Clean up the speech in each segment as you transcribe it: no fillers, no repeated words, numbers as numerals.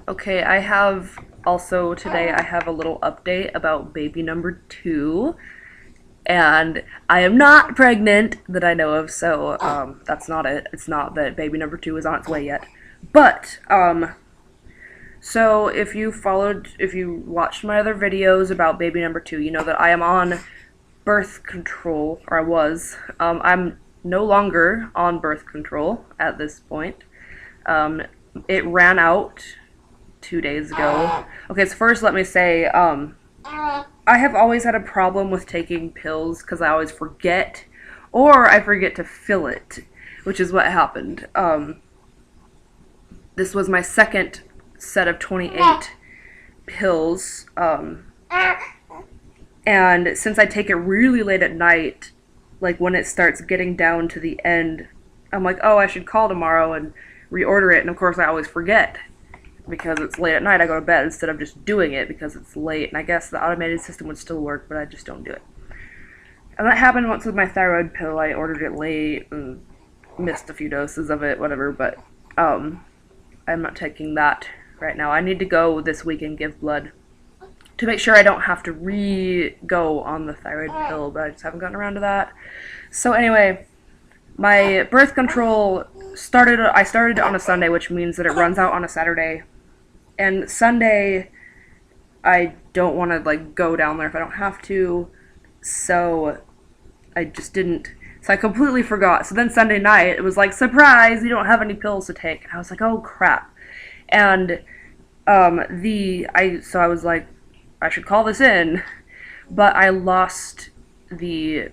Okay, I have also today I have a little update about baby number 2, and I am not pregnant that I know of, so that's not it. It's not that baby number 2 is on its way yet. But so if you watched my other videos about baby number 2, you know that I am on birth control, or I was. I'm no longer on birth control at this point. Um, it ran out 2 days ago. Okay, so first let me say, I have always had a problem with taking pills because I always forget, or I forget to fill it, which is what happened. This was my second set of 28 pills, and since I take it really late at night, like when it starts getting down to the end, I'm like, oh, I should call tomorrow and reorder it, and of course I always forget because it's late at night. I go to bed instead of just doing it because it's late, and I guess the automated system would still work, but I just don't do it. And that happened once with my thyroid pill. I ordered it late and missed a few doses of it, whatever, but I'm not taking that right now. I need to go this week and give blood to make sure I don't have to re-go on the thyroid pill, but I just haven't gotten around to that. So anyway, my birth control I started on a Sunday, which means that it runs out on a Saturday. And Sunday, I don't want to like go down there if I don't have to, so I just didn't. So I completely forgot. So then Sunday night, it was like, surprise, you don't have any pills to take. And I was like, oh crap. And so I was like, I should call this in, but I lost the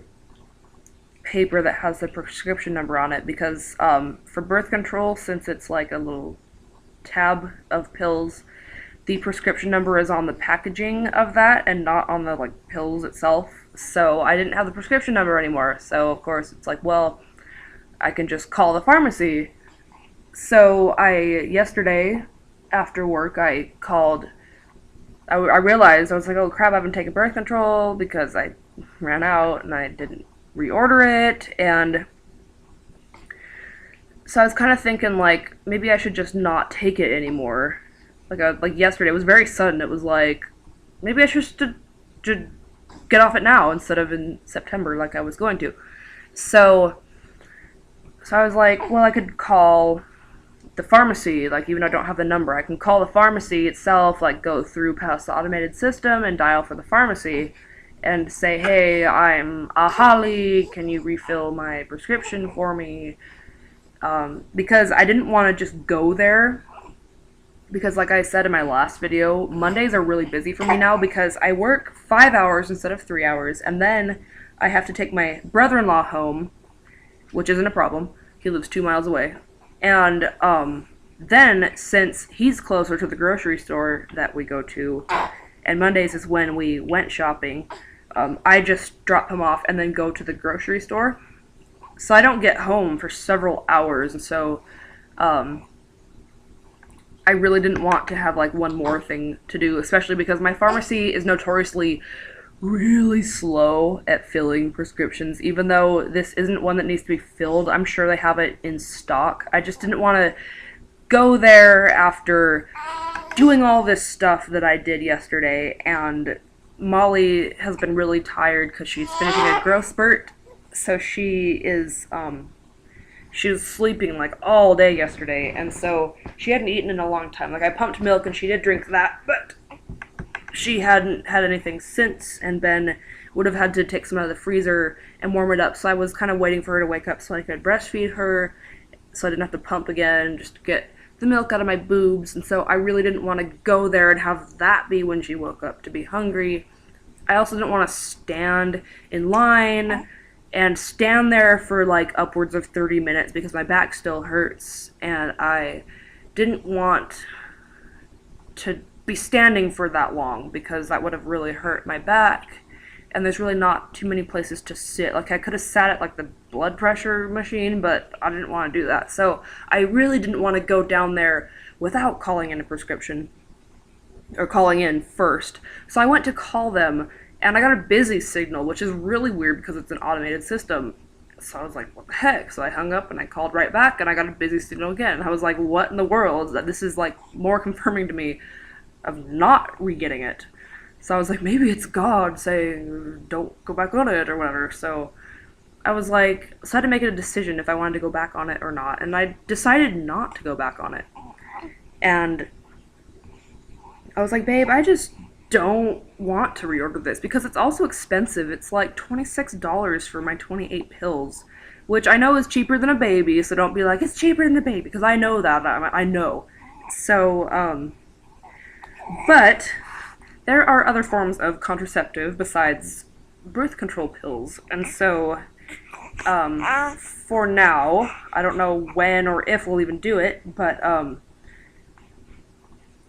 paper that has the prescription number on it because for birth control, since it's like a little tab of pills, the prescription number is on the packaging of that and not on the like pills itself. So I didn't have the prescription number anymore. So of course it's like, well, I can just call the pharmacy. So yesterday after work I called. I realized, I was like, oh crap, I've been taking birth control because I ran out and I didn't reorder it, and so I was kind of thinking like maybe I should just not take it anymore. Like yesterday, it was very sudden. It was like maybe I should get off it now instead of in September like I was going to. So I was like, well, I could call the pharmacy, like even though I don't have the number, I can call the pharmacy itself, like go through past the automated system and dial for the pharmacy and say, hey, I'm Holly, can you refill my prescription for me? Because I didn't want to just go there, because like I said in my last video, Mondays are really busy for me now because I work 5 hours instead of 3 hours, and then I have to take my brother-in-law home, which isn't a problem. He lives 2 miles away. And then, since he's closer to the grocery store that we go to, and Mondays is when we went shopping, I just drop him off and then go to the grocery store. So I don't get home for several hours, and so I really didn't want to have like one more thing to do, especially because my pharmacy is notoriously really slow at filling prescriptions. Even though this isn't one that needs to be filled, I'm sure they have it in stock. I just didn't want to go there after doing all this stuff that I did yesterday, and Molly has been really tired because she's finishing a growth spurt, so she was sleeping like all day yesterday, and so she hadn't eaten in a long time. Like I pumped milk and she did drink that, but she hadn't had anything since, and Ben would have had to take some out of the freezer and warm it up, so I was kind of waiting for her to wake up so I could breastfeed her, so I didn't have to pump again, just to get the milk out of my boobs. And so I really didn't want to go there and have that be when she woke up to be hungry. I also didn't want to stand in line and stand there for like upwards of 30 minutes because my back still hurts, and I didn't want to be standing for that long because that would have really hurt my back, and there's really not too many places to sit. Like I could have sat at like the blood pressure machine, but I didn't want to do that. So I really didn't want to go down there without calling in a prescription, or calling in first. So I went to call them, and I got a busy signal, which is really weird because it's an automated system. So I was like, what the heck? So I hung up and I called right back and I got a busy signal again. I was like, what in the world? That this is like more confirming to me of not re-getting it. So I was like, maybe it's God saying don't go back on it or whatever. So I was like, so I had to make a decision if I wanted to go back on it or not. And I decided not to go back on it. And I was like, babe, I just don't want to reorder this because it's also expensive. It's like $26 for my 28 pills, which I know is cheaper than a baby, so don't be like, it's cheaper than a baby, because I know that. I know. So, but there are other forms of contraceptive besides birth control pills, and so, for now, I don't know when or if we'll even do it, but,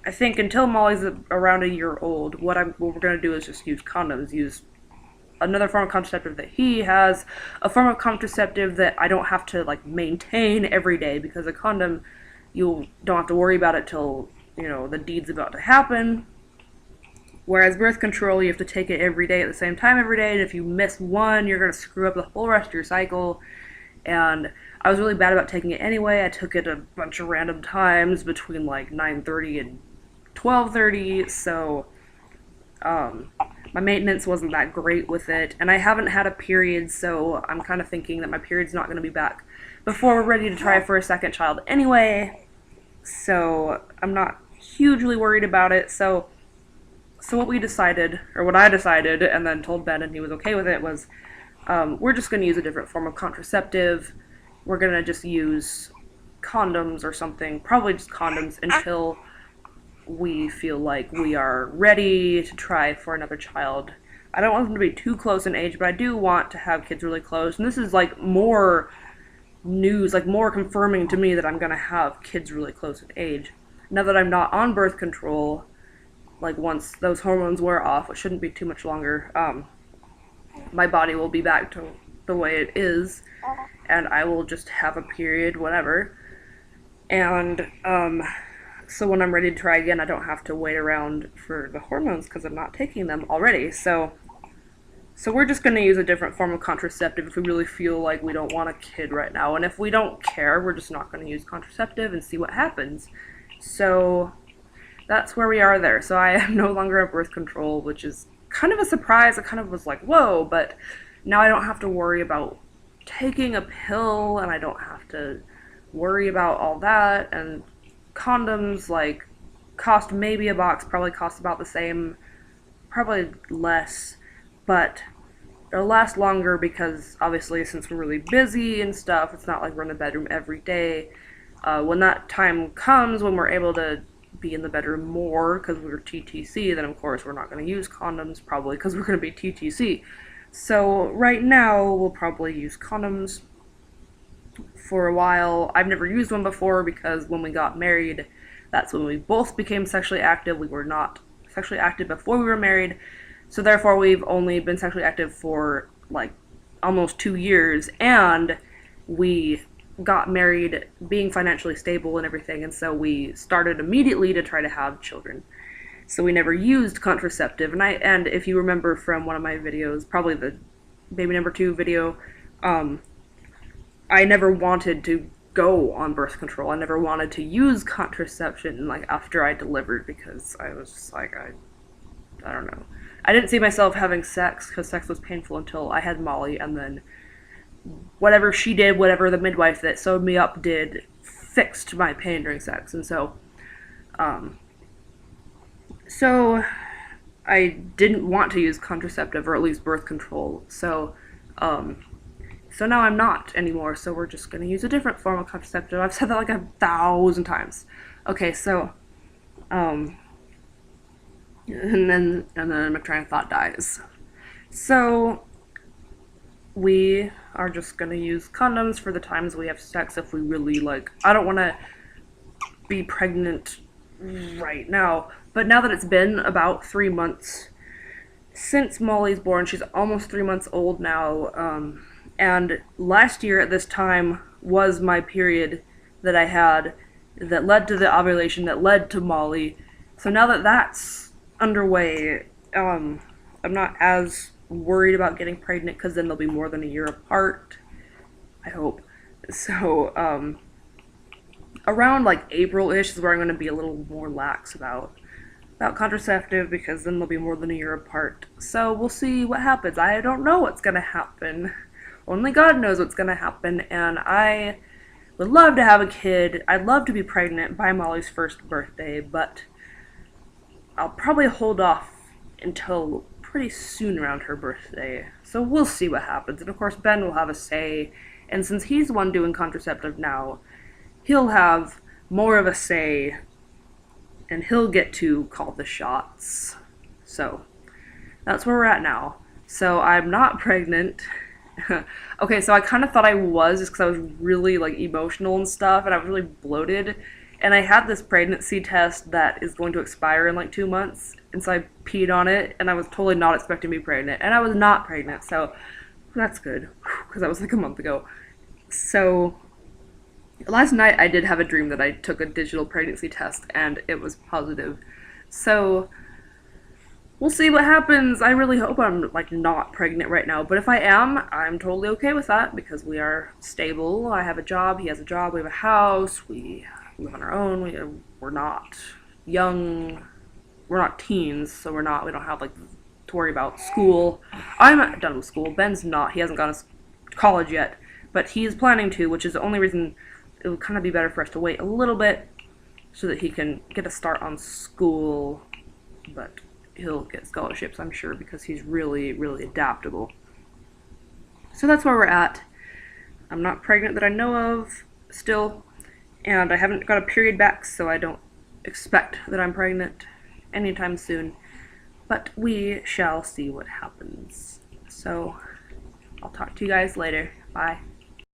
I think until Molly's around a year old, what we're gonna do is just use condoms. Use another form of contraceptive that he has, a form of contraceptive that I don't have to like maintain every day, because a condom you don't have to worry about it till the deed's about to happen. Whereas birth control, you have to take it every day at the same time every day, and if you miss one, you're gonna screw up the whole rest of your cycle. And I was really bad about taking it anyway. I took it a bunch of random times between like 9:30 and 12:30, so my maintenance wasn't that great with it, and I haven't had a period, so I'm kind of thinking that my period's not going to be back before we're ready to try for a second child anyway, so I'm not hugely worried about it. So what we decided, or what I decided, and then told Ben and he was okay with it, was we're just going to use a different form of contraceptive. We're going to just use condoms or something, probably just condoms, until we feel like we are ready to try for another child. I don't want them to be too close in age, but I do want to have kids really close. And this is like more news, like more confirming to me that I'm going to have kids really close in age. Now that I'm not on birth control, like once those hormones wear off, which shouldn't be too much longer, my body will be back to the way it is, and I will just have a period, whatever. And, so when I'm ready to try again, I don't have to wait around for the hormones because I'm not taking them already. So we're just going to use a different form of contraceptive if we really feel like we don't want a kid right now. And if we don't care, we're just not going to use contraceptive and see what happens. So that's where we are there. So I am no longer on birth control, which is kind of a surprise. I kind of was like, whoa, but now I don't have to worry about taking a pill, and I don't have to worry about all that. And condoms, like, cost maybe a box, probably cost about the same, probably less, but they'll last longer because, obviously, since we're really busy and stuff, it's not like we're in the bedroom every day. When that time comes, when we're able to be in the bedroom more because we're TTC, then of course we're not going to use condoms, probably because we're going to be TTC. So right now, we'll probably use condoms for a while. I've never used one before because when we got married, that's when we both became sexually active. We were not sexually active before we were married, so therefore we've only been sexually active for like almost 2 years, and we got married being financially stable and everything, and so we started immediately to try to have children. So we never used contraceptive, and if you remember from one of my videos, probably the baby number 2 video, I never wanted to go on birth control. I never wanted to use contraception like after I delivered because I was just like, I don't know. I didn't see myself having sex because sex was painful until I had Molly, and then whatever she did, whatever the midwife that sewed me up did, fixed my pain during sex. And so I didn't want to use contraceptive, or at least birth control. So now I'm not anymore, so we're just going to use a different form of contraceptive. I've said that like 1,000 times. Okay, so, and then my train of thought dies. So, we are just going to use condoms for the times we have sex if we really, like, I don't want to be pregnant right now, but now that it's been about 3 months since Molly's born, she's almost 3 months old now, and last year at this time was my period that I had that led to the ovulation that led to Molly. So now that that's underway, I'm not as worried about getting pregnant because then they'll be more than a year apart. I hope. So, around like April-ish is where I'm going to be a little more lax about contraceptive because then they'll be more than a year apart. So we'll see what happens. I don't know what's going to happen. Only God knows what's going to happen, and I would love to have a kid. I'd love to be pregnant by Molly's first birthday, but I'll probably hold off until pretty soon around her birthday. So we'll see what happens. And of course, Ben will have a say, and since he's the one doing contraceptive now, he'll have more of a say and he'll get to call the shots. So that's where we're at now. So I'm not pregnant. Okay, so I kind of thought I was just because I was really like emotional and stuff, and I was really bloated. And I had this pregnancy test that is going to expire in like 2 months, and so I peed on it, and I was totally not expecting to be pregnant, and I was not pregnant, so that's good because that was like a month ago. So last night I did have a dream that I took a digital pregnancy test, and it was positive. So we'll see what happens. I really hope I'm like not pregnant right now, but if I am, I'm totally okay with that because we are stable. I have a job, he has a job, we have a house, we live on our own. We're not young, we're not teens, so we don't have like to worry about school. I'm done with school. Ben's not. He hasn't gone to college yet, but he's planning to, which is the only reason it would kind of be better for us to wait a little bit so that he can get a start on school. But he'll get scholarships, I'm sure, because he's really, really adaptable. So that's where we're at. I'm not pregnant that I know of still, and I haven't got a period back, so I don't expect that I'm pregnant anytime soon. But we shall see what happens. So I'll talk to you guys later. Bye.